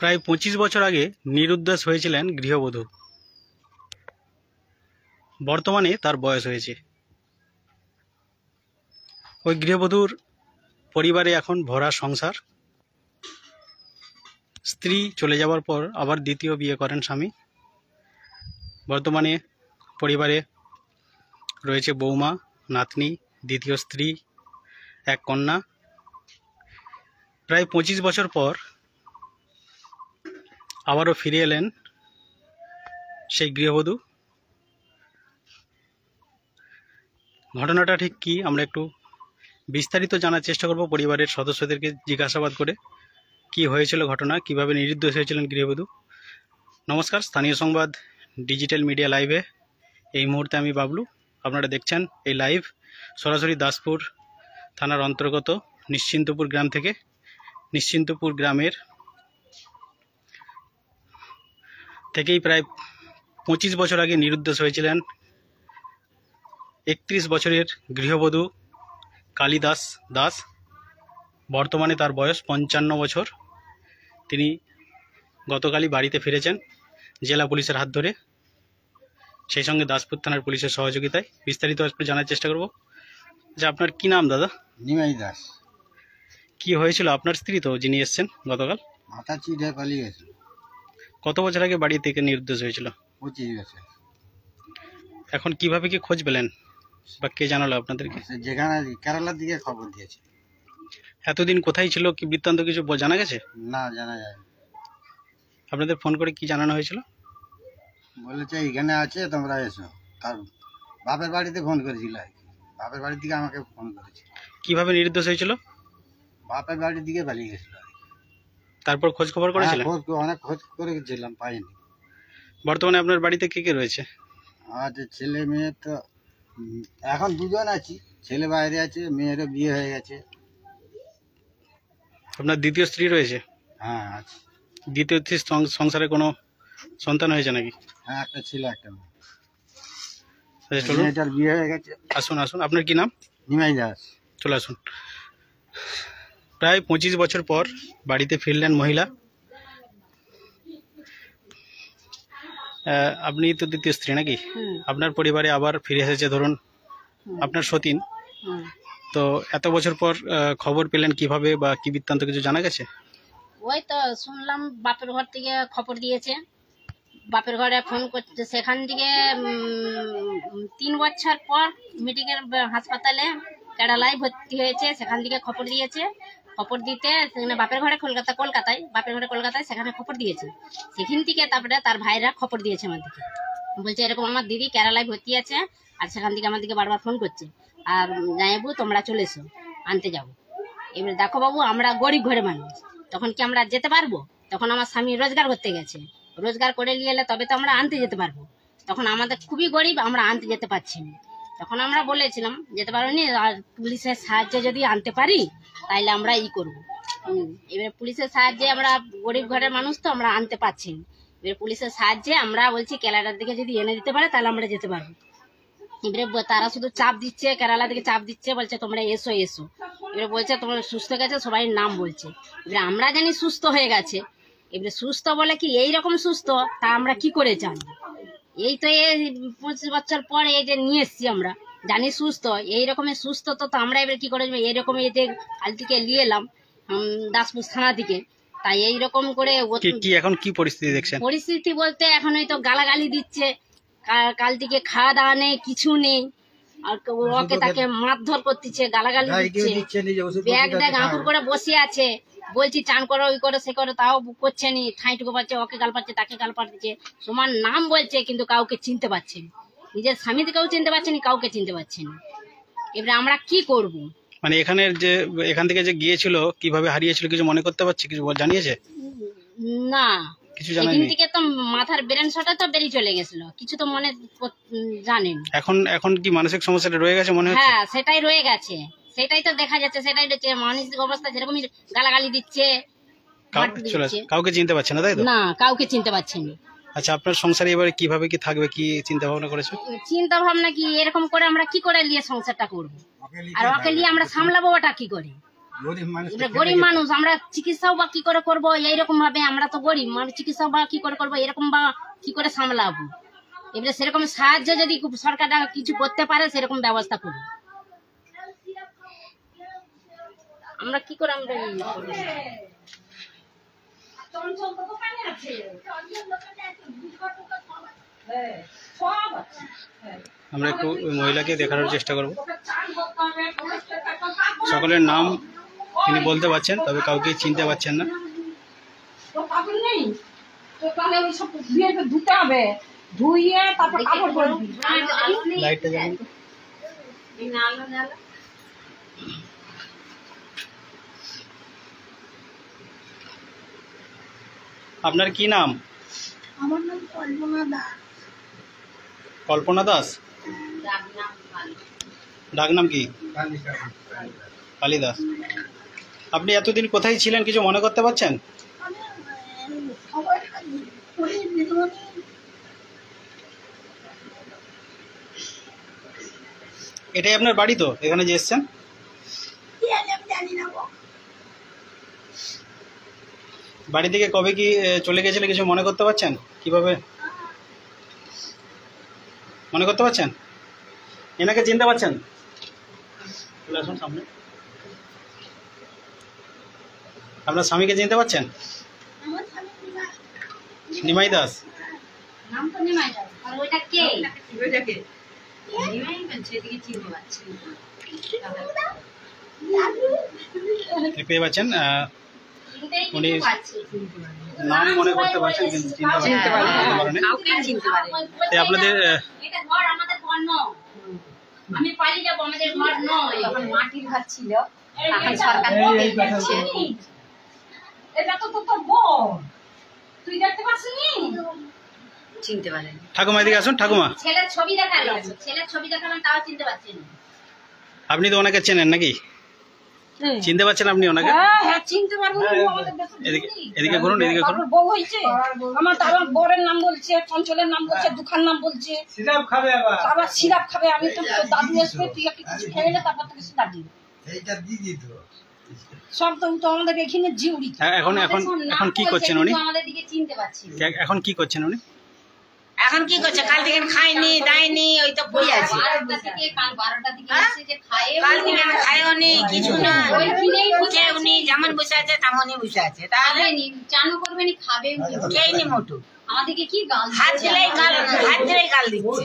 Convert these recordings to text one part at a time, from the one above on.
প্রায় 25 বছর আগে নিরুদ্দেশ হয়েছিলেন গৃহবধূ। বর্তমানে তার বয়স হয়েছে। ওই গৃহবধূর পরিবারে এখন ভরা সংসার। স্ত্রী চলে যাওয়ার পর আবার দ্বিতীয় বিয়ে করেন স্বামী। বর্তমানে পরিবারে রয়েছে বৌমা, নাতনি, দ্বিতীয় স্ত্রী, এক কন্যা। প্রায় 25 বছর পর আবারও ফিরে এলেন সেই গৃহবধূ। ঘটনাটা ঠিক কি আমরা একটু বিস্তারিত জানার চেষ্টা করব পরিবারের সদস্যদেরকে জিজ্ঞাসাবাদ করে। কি হয়েছিল ঘটনা, কিভাবে নিরুদ্দেশ হয়েছিলেন গৃহবধূ। নমস্কার, স্থানীয় সংবাদ ডিজিটাল মিডিয়া লাইভে এই মুহূর্তে আমি বাবলু। আপনারা দেখছেন এই লাইভ সরাসরি দাসপুর থানার অন্তর্গত নিশ্চিন্তপুর গ্রাম থেকে। নিশ্চিন্তপুর গ্রামের থেকেই প্রায় 25 বছর আগে নিরুদ্দেশ হয়েছিলেন 31 বছরের গৃহবধূ কালিদাস দাস। বর্তমানে তার বয়স 55 বছর। তিনি গতকালই বাড়িতে ফিরেছেন জেলা পুলিশের হাত ধরে, সেই সঙ্গে দাসপুর থানার পুলিশের সহযোগিতায়। বিস্তারিত একটু জানার চেষ্টা করব। যে আপনার কি নাম দাদা? নিমাই দাস। কি হয়েছিল? আপনার স্ত্রী তো যিনি এসছেন গতকাল, মাথা চিড়ে পালিয়ে গেছিল। কত বছর আগে বাড়ি থেকে নিরুদ্দেশ হয়েছিল? 25 বছর। এখন কিভাবে কি খোঁজ পেলেন বা কে জানালো আপনাদেরকে? যেখানে কেরালার দিকে খবর দিয়েছে। এতদিন কোথায় ছিল, কি বৃত্তান্ত কিছু জানা গেছে? না, জানা যায়। আপনাদের ফোন করে কি জানানো হয়েছিল? বলেছে এখানে আছে, তোমরা এসো। তার বাপের বাড়িতে ফোন করেছিল আর কি। বাপের বাড়ি থেকে আমাকে ফোন করেছে। কিভাবে নিরুদ্দেশ হয়েছিল? বাপের বাড়ির দিকে পালিয়ে গেছিল। তারপর খোঁজ খবর করেছিলেন? অনেক খোঁজ করেছিলাম, পাইনি। বর্তমানে আপনার বাড়িতে কে কে রয়েছে? আমার ছেলে মেয়ে তো এখন দুজন আছি। ছেলে বাইরে আছে, মেয়েরও বিয়ে হয়ে গেছে। আপনার দ্বিতীয় স্ত্রী রয়েছে? হ্যাঁ আছে। দ্বিতীয় স্ত্রীর সংসারে কোনো সন্তান হয়েছে নাকি? হ্যাঁ, একটা ছেলে একটা মেয়ে। আচ্ছা, চলুন। মেয়েটার বিয়ে হয়ে গেছে। আসুন আসুন, আপনার কি নাম? নিমাই দাস। চলে আসুন। প্রায় 25 বছর পর বাড়িতে ফিরলেন মহিলা। আপনি তো দ্বিতীয় স্ত্রী নাকি? আপনার পরিবারে আবার ফিরে এসেছে ধরুন আপনার সতীন। তো এত বছর পর খবর পেলেন কিভাবে বা কি বৃত্তান্ত কিছু জানা গেছে? ওই তো শুনলাম বাপের ঘর থেকে খবর দিয়েছে, বাপের ঘরে ফোন করছে। সেখান থেকে 3 বছর পর মেডিকেল হাসপাতালে কেরালায় ভর্তি হয়েছে। সেখান থেকে খবর দিয়েছে। খবর দিতে সেখানে বাপের ঘরে কলকাতায় বাপের ঘরে কলকাতায় সেখানে খবর দিয়েছে। সেখান থেকে তারপরে তার ভাইরা খবর দিয়েছে আমাদেরকে, বলছে এরকম আমার দিদি কেরালায় ভর্তি আছে। আর সেখান থেকে আমাদেরকে বারবার ফোন করছে, আর জানাবু তোমরা চলে এসো, আনতে যাবো। এবার দেখো বাবু, আমরা গরিব ঘরে মানুষ, তখন কি আমরা যেতে পারবো? তখন আমার স্বামী রোজগার করতে গেছে, রোজগার করে নিয়ে এলে তবে তো আমরা আনতে যেতে পারবো। তখন আমাদের খুবই গরিব, আমরা আনতে যেতে পারছি না। তখন আমরা বলেছিলাম যেতে পারোনি, আর পুলিশের সাহায্যে যদি আনতে পারি তাইলে আমরা করবো। এবার পুলিশের সাহায্যে, আমরা গরিব ঘরের মানুষ তো আমরা আনতে পারছি না। এবার পুলিশের সাহায্যে আমরা বলছি কেরালার দিকে যদি এনে দিতে পারে তাহলে আমরা যেতে পারবো। এবারে তারা শুধু চাপ দিচ্ছে, কেরালা থেকে চাপ দিচ্ছে, বলছে তোমরা এসো এসো। এবারে বলছে তোমরা সুস্থ গেছে, সবাই নাম বলছে। এবারে আমরা জানি সুস্থ হয়ে গেছে। এবারে সুস্থ বলে কি এইরকম সুস্থ, তা আমরা কি করে জানি? এই তো 25 বছর পর এই যে নিয়ে এসছি, আমরা জানি সুস্থ। এইরকমের সুস্থ তো আমরা এবার কি করে এইরকম এই যে কাল থেকে নিয়ে এলাম দাসপুর থানা থেকে, তাই এইরকম করে এখন কি পরিস্থিতি দেখছেন? পরিস্থিতি বলতে এখন ওই তো গালাগালি দিচ্ছে, কাল থেকে খাওয়া দাওয়া নেই, কিছু নেই। আর ওকে তাকে মারধর করতেছে, গালাগালি দিচ্ছে, ব্যাগ ট্যাগ আঁকুর করে বসে আছে। বলছি চান করো, ওই করো সে করো, তাও করছে নি। ঠাঁইটুকু পাচ্ছে, ওকে গাল পাচ্ছে, তাকে গাল পাচ্ছে, সমান নাম বলছে, কিন্তু কাউকে চিনতে পারছে না। নিজের স্বামীকে কেউ চিনতে পারছে না, কাউকে চিনতে পারছে না। এবারে আমরা কি করব? মানে এখান থেকে যে গিয়েছিল, কিভাবে হারিয়েছিল কিছু মনে করতে পারছে? কিছু জানিয়েছে না, এখান থেকে তো মাথার ব্রেন শটটা তো বেরিয়ে চলে গেছিল, কিছু তো মনে জানেন। এখন কি মানসিক সমস্যাটা রয়ে গেছে মনে হচ্ছে? হ্যাঁ, সেটাই রয়ে গেছে, সেটাই তো দেখা যাচ্ছে। সেটাই হচ্ছে মানসিক অবস্থা, যেরকমই গালাগালি দিচ্ছে, কাউকে চিনতে পারছে না, তাই তো? না, কাউকে চিনতে পারছে না। আচ্ছা, আপনার সংসারে এবারে কিভাবে কি থাকবে, কি চিন্তা ভাবনা করেছে? চিন্তা ভাবনা কি, এরকম করে আমরা কি করে নিয়ে সংসারটা করবো? আর ওকে নিয়ে আমরা সামলাবো ওটা কি করে? আমরা গরিব মানুষ, আমরা চিকিৎসাও বা কি করে করবো এইরকম ভাবে, আমরা তো গরিব মানুষ, চিকিৎসাও বা কি করে করবো এরকম বা কি করে সামলাবো। এবারে সেরকম সাহায্য যদি সরকার কিছু করতে পারে সেরকম ব্যবস্থা করবে, আমরা কি করে আমরা আমরা একটু ওই মহিলাকে দেখানোর চেষ্টা করব। সকলের নাম তিনি বলতে পারছেন, তবে কাউকে চিনতে পারছেন না। লাইটটা জ্বালান তো। আপনার কি নাম? আমার নাম কল্পনা দাস। কল্পনা দাস। ডাক নাম কি? কালী দাস। আপনি এতদিন কোথায় ছিলেন কিছু মনে করতে পারছেন? এটাই আপনার বাড়ি তো, এখানে যে এসছেন? বাড়ি থেকে কবে কি চলে গেছিলেন কিছু মনে করতে পারছেন? কিভাবে মনে করতে পারছেন? এনাকে চিনতে পারছেন? চলে আসুন সামনে। আপনার স্বামীকে চিনতে পারছেন? নিমাই দাস। নাম তো নিমাই দাস, আর ওইটা কে? নিমাই বলছে, এদিকে চিনতে পারছি পেয়ে পাচ্ছেন, উনি নাম মনে করতে পারছেন কিন্তু চিনতে পারেন না। আপনাদের এটা ঘর, আমাদের ঘর নয়, আমি পারি যাব, আমাদের ঘর নয়, এখন মাটির ঘর ছিল, এখন সরকার থেকে দিচ্ছে। এটা তো তোর বোন, তুই দেখতে পাচ্ছিস? চিনতে পারেন? ঠাকুমা এদিকে আসুন। ঠাকুমা, ছেলের ছবি দেখালাম, ছেলের ছবি দেখালাম, তাও চিনতে পারছেন? আপনি তো ওনাকে চেনেন নাকি? চিনতে পারছেন আপনি ওনাকে? হ্যাঁ চিনতে পারবো। এদিকে ঘুরুন, এদিকে ঘুরুন। বউ হয়েছে আমার, আমার বরের নাম বলছে, চঞ্চলের নাম বলছে, দুখান নাম বলছে, সিরাপ খাবে আবার সিরাপ খাবে। আমি তো দাদু আসবে, তুই একটু কিছু খেয়ে নে, তারপর তোকে সিরাপ দিবি। এইটা দিদি তো সব তো আমাদের এখানে জিউড়ি। এখন এখন এখন কি করছেন উনি? আমাদের দিকে চিনতে পারছি। এখন কি করছেন উনি? এখন কি করছে? কাল থেকে খাইনি দাইনি, ওই তো পড়ে আছে। কাল 12টা থেকে এসে যে খায়, কাল থেকে খায়ও নি, কিছু না, উনি যেমন বসে আছে তেমনই বসে আছে। তাহলে চানও করবে নি, খাবে খেয়ে নি মোটু। আমাদেরকে কি গাল হাত দিলেই গাল দিচ্ছে।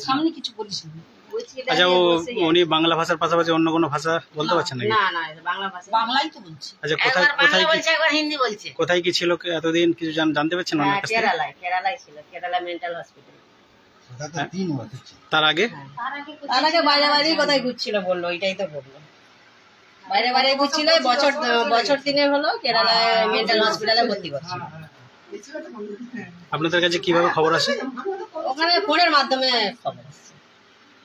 সামনে কিছু বলিস না। আচ্ছা, উনি বাংলা ভাষার পাশাপাশি অন্য কোনো ভাষা বলতে পারছেন নাকি? না না, বাংলা ভাষা, বাংলাই তো বলছি। আচ্ছা, কোথায় একবার বাংলা বলছে, একবার হিন্দি বলছে। কোথায় কি ছিল এতদিন কিছু জানতে পারছেন ওনার কাছ থেকে? কেরালায় ছিল, কেরালা মেন্টাল হসপিটাল। ওটা তো 3 বছর ছিল। তার আগে তার আগে বাইরে বাইরেই কোথায় ঘুরছিল বললো, এটাই তো বললো। বাইরে বাইরে ঘুরছিল, বছর 3 হলো কেরালায় মেন্টাল হসপিটালে ভর্তি করছিল। আপনাদের কাছে কিভাবে খবর আসে? ওখানে ফোনের মাধ্যমে খবর আসছে,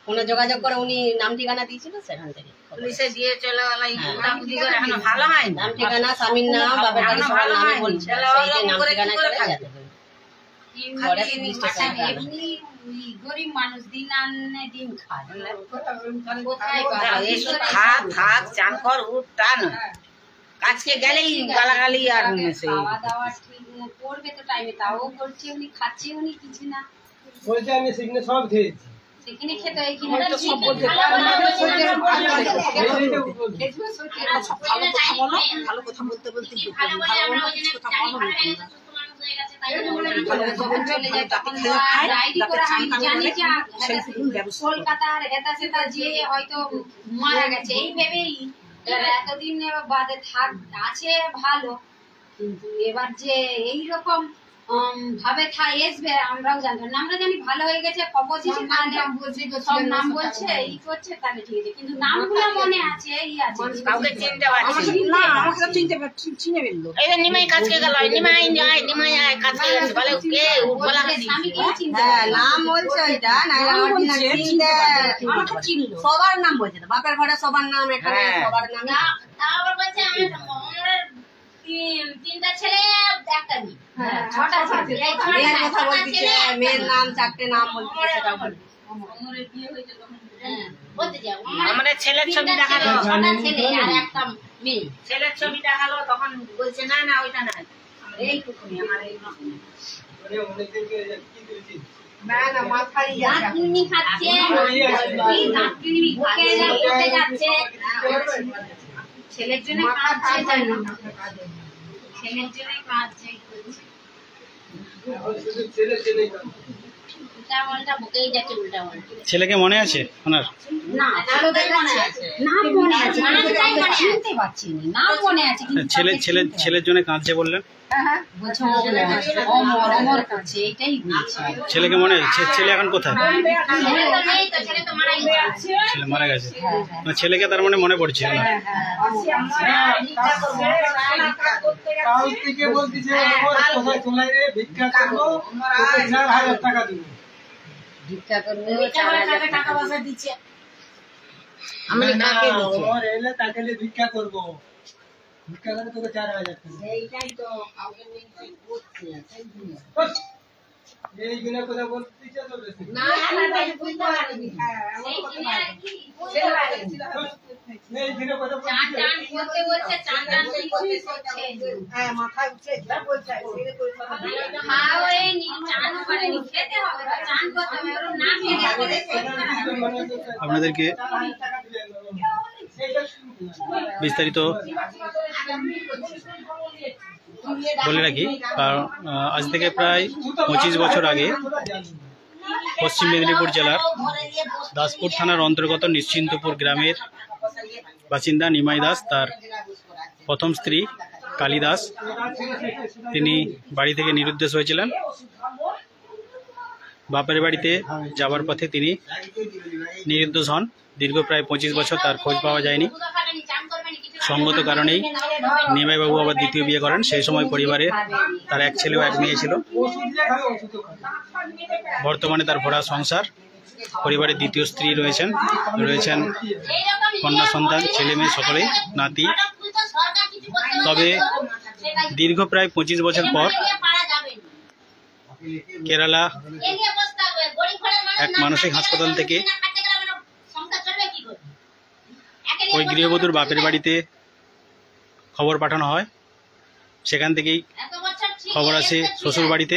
ফোনে যোগাযোগ করে উনি নাম ঠিকানা দিয়েছিল, সেখান থেকে পুলিশে দিয়ে চলে গেল। এখনো ভালো হয় না। নাম ঠিকানা, স্বামীর নাম, বাবার বাড়ি সবার নামই বলছিল, সেই যে নাম ঠিকানা করে যেতে হবে। গরিব মানুষ, দিন আনে দিন খায়, থাক চান কর উঠ টান, আজকে গেলেই গালাগালি। আর খাওয়া দাওয়া ঠিক করবে তো টাইমে, তাও করছে উনি, খাচ্ছে উনি কিছু না। বলছে আমি সেখানে সব খেয়েছি। সেখানে খেতে এইখানে সব বলতে ভালো কথা বলতে বলতে কলকাতার হেতা সেতা যে হয়তো মারা গেছে এই ভেবেই এতদিন বাদে আছে ভালো, কিন্তু এবার যে এইরকম ভাবে আসবে আমরাও জানতাম না। আমরা জানি ভালো হয়ে গেছে, খবর দিচ্ছি, সব নাম বলছে, এই করছে, তাহলে ঠিক আছে, কিন্তু নামগুলো মনে আছে, এই আছে, কাউকে চিনতে পারছি না। আমাকে চিনে ফেললো। এই নিমাই কাজকে গেল, নিমাই আয় কাজকে গেছে, বলে কে বলা স্বামীকে চিনতে নাম বলছে ওইটা, আমাকে চিনলো, সবার নাম বলছে, বাপের ঘরে সবার নাম, এখানে সবার নাম। আবার বলছে আমার 3টা ছেলে একটা মেয়ে, 6টা ছেলে, মেয়ের কথা বলছে, মেয়ের নাম 4টে নাম বলছে, সেটা বলছে। ও হতে যাবো আমাদের ছেলের ছবি দেখালো, ছটা ছেলে আর একটা মেয়ে। ছেলের ছবি দেখালো, তখন বলছে না না ওইটা না, এইটুকুনি আমার এই দাঁতনি খাচ্ছে, দাঁতনি করতে যাচ্ছে, ছেলের জন্য কাঁদছে, জানো ছেলের জন্য কাঁদছে, উল্টা পাল্টা বকেই যাচ্ছে, উল্টা পাল্টা। ছেলেকে মনে আছে ওনার? না নাম মনে আছে, চিনতে পারছি না, নাম মনে আছে কিন্তু ছেলের জন্য কাঁদছে বললেন, বলছে অমর অমর করছে, এটাই বলছে। ছেলেকে মনে আছে? ছেলে এখন কোথায়? ছেলে তো নেই তো, ছেলে তো মারা গেছে। ছেলে মারা গেছে, ছেলেকে তার মানে মনে পড়ছে না। ভিক্ষা করবে, টাকা পয়সা দিচ্ছে, আমি কাকে তাকে ভিক্ষা করবো, ভিক্ষা করে তোকে 4000 টাকা। এইটাই তো কাউকে মেনটেন করছে, এই গুলো কথা বলতে দিচ্ছে তো বেশি। না না বুঝতে পারিনি, সেই দিনে আর কি এই দিনে কথা বলতে চান টান করতে বলছে, চান টান করতে করছে, হ্যাঁ মাথায় উঠছে বলছে খাও এই চানও করেনি, খেতে হবে তো, চান করতে হবে, ওরা না খেয়ে করে আপনাদেরকে বিস্তারিত বলে রাখি, কারণ আজ থেকে প্রায় 25 বছর আগে পশ্চিম মেদিনীপুর জেলার দাসপুর থানার অন্তর্গত নিশ্চিন্তপুর গ্রামের বাসিন্দা নিমাই দাস, তার প্রথম স্ত্রী কালী দাস, তিনি বাড়ি থেকে নিরুদ্দেশ হয়েছিলেন। বাপের বাড়িতে যাবার পথে তিনি নিরুদ্দেশ হন। দীর্ঘ প্রায় 25 বছর তার খোঁজ পাওয়া যায়নি। সঙ্গত কারণেই নিমাইবাবু আবার দ্বিতীয় বিয়ে করেন। সেই সময় পরিবারে তার এক ছেলে ও এক মেয়ে ছিল। বর্তমানে তার ভরা সংসার, পরিবারের দ্বিতীয় স্ত্রী রয়েছেন কন্যা সন্তান, ছেলে মেয়ে সকলেই, নাতি। তবে দীর্ঘ প্রায় 25 বছর পর কেরালা এক মানসিক হাসপাতাল থেকে ওই গৃহবধূর বাপের বাড়িতে খবর পাঠানো হয়। সেখান থেকেই খবর আসে শ্বশুর বাড়িতে।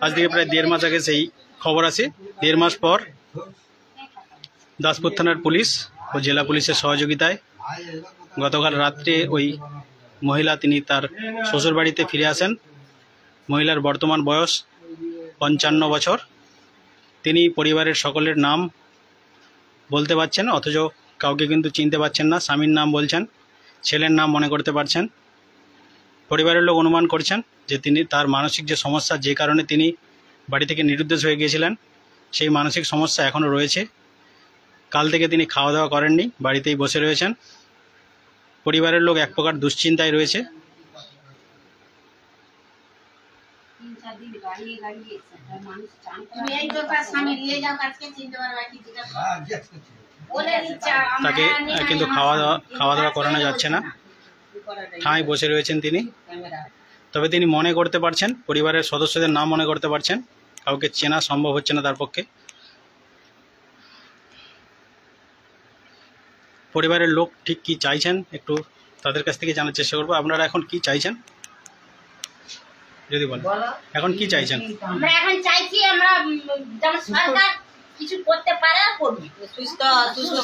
আজ থেকে প্রায় 1.5 মাস আগে সেই খবর আসে। 1.5 মাস পর দাসপুর থানার পুলিশ ও জেলা পুলিশের সহযোগিতায় গতকাল রাত্রে ওই মহিলা তিনি তার শ্বশুর বাড়িতে ফিরে আসেন। মহিলার বর্তমান বয়স 55 বছর। তিনি পরিবারের সকলের নাম বলতে পারছেন, অথচ কাউকে কিন্তু চিনতে পারছেন না। স্বামীর নাম বলছেন, ছেলের নাম মনে করতে পারছেন। পরিবারের লোক অনুমান করছেন যে তিনি তার মানসিক যে সমস্যা, যে কারণে তিনি বাড়ি থেকে নিরুদ্দেশ হয়ে গিয়েছিলেন, সেই মানসিক সমস্যা এখনও রয়েছে। কাল থেকে তিনি খাওয়া দাওয়া করেননি, বাড়িতেই বসে রয়েছেন। পরিবারের লোক এক প্রকার দুশ্চিন্তায় রয়েছে। তাকে কিন্তু খাওয়া দাওয়া করানো যাচ্ছে না, ঠাঁই বসে রয়েছেন তিনি। তবে তিনি মনে করতে পারছেন, পরিবারের সদস্যদের নাম মনে করতে পারছেন, কাউকে চেনা সম্ভব হচ্ছে না তার পক্ষে। পরিবারের লোক ঠিক কি চাইছেন একটু তাদের কাছ থেকে জানার চেষ্টা করবো। আপনারা এখন কি চাইছেন যদি বলেন, এখন কি চাইছেন? আমরা এখন চাইছি, আমরা যেন সরকার কিছু করতে পারে, করবে, সুস্থ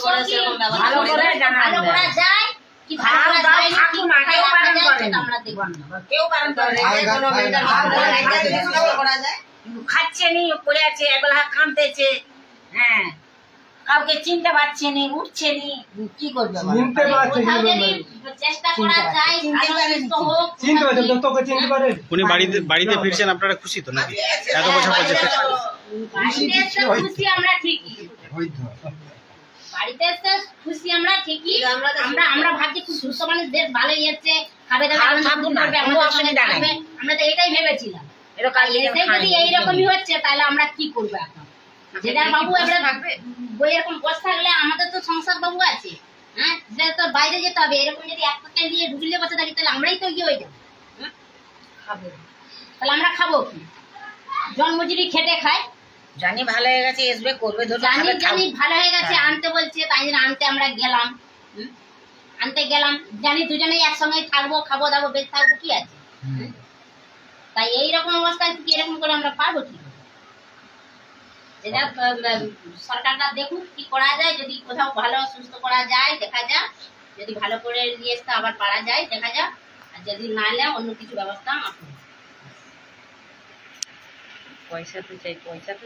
করে সেরকম ব্যবস্থা ভালো করে ভালো করা যায় কি ভালো করা যায় না, কি কেউ বারণ যায় করেনি। সেটা আমরা দেখব না। কেউ বারণ করে করা যায় খাচ্ছে নি, পড়ে আছে, এবেলা কাঁদতেছে, হ্যাঁ, কাউকে চিনতে পারছে নি, উঠছে নি, কি করবে চিনতে পারছে কোথাও যদি চেষ্টা করা যায়, সুস্থ হোক, চিনতে পারছে, তোকে চিনতে পারেন। উনি বাড়িতে ফিরছেন, আপনারা খুশি তো নাকি? এত বছর পর যে ফিরছেন। বাড়িতে এসে খুশি আমরা ঠিকই, বাড়িতে এসে খুশি আমরা ঠিকই। আমরা ভাবছি খুব সুস্থ মানুষ, বেশ ভালোই যাচ্ছে, খাবে দাবে ভালো আনন্দ থাকুন না, করবে, কোনো আমাদের অসুবিধা সঙ্গে নেই। থাকবে। আমরা তো এটাই ভেবেছিলাম। এরকম এসে যদি এইরকমই হচ্ছে তাহলে আমরা কি করবো এখন? যেটা বাবু এবারে বই এরকম বসে থাকলে আমাদের তো সংসার বাবু আছে, হ্যাঁ, যে তো বাইরে যেতে হবে। এরকম যদি এক টাকা দিয়ে ঢুকলে বসে থাকি তাহলে আমরাই তো ইয়ে হয়ে যাবো। তাহলে আমরা খাবো কি? জন্মজুরি খেটে খাই, জানি ভালো হয়ে গেছে আসবে করবে ধরো জানি খাবে, জানি খাও। ভালো হয়ে গেছে হ্যাঁ। আনতে বলছে, তাই জন্য আনতে আমরা গেলাম। আনতে গেলাম, জানি দুজনেই একসঙ্গে থাকবো, খাবো দাবো, বেঁচে থাকবো, কি আছে। তাই এইরকম অবস্থায় কি এরকম করে আমরা পারবো কি? এটা সরকারটা দেখুক কি করা যায়, যদি কোথাও ভালো সুস্থ করা যায় দেখা যাক, যদি ভালো করে নিয়ে আসতে আবার পারা যায় দেখা যাক, আর যদি না এলে অন্য কিছু ব্যবস্থা আমরা করব। পয়সা তো চাই, পয়সা তো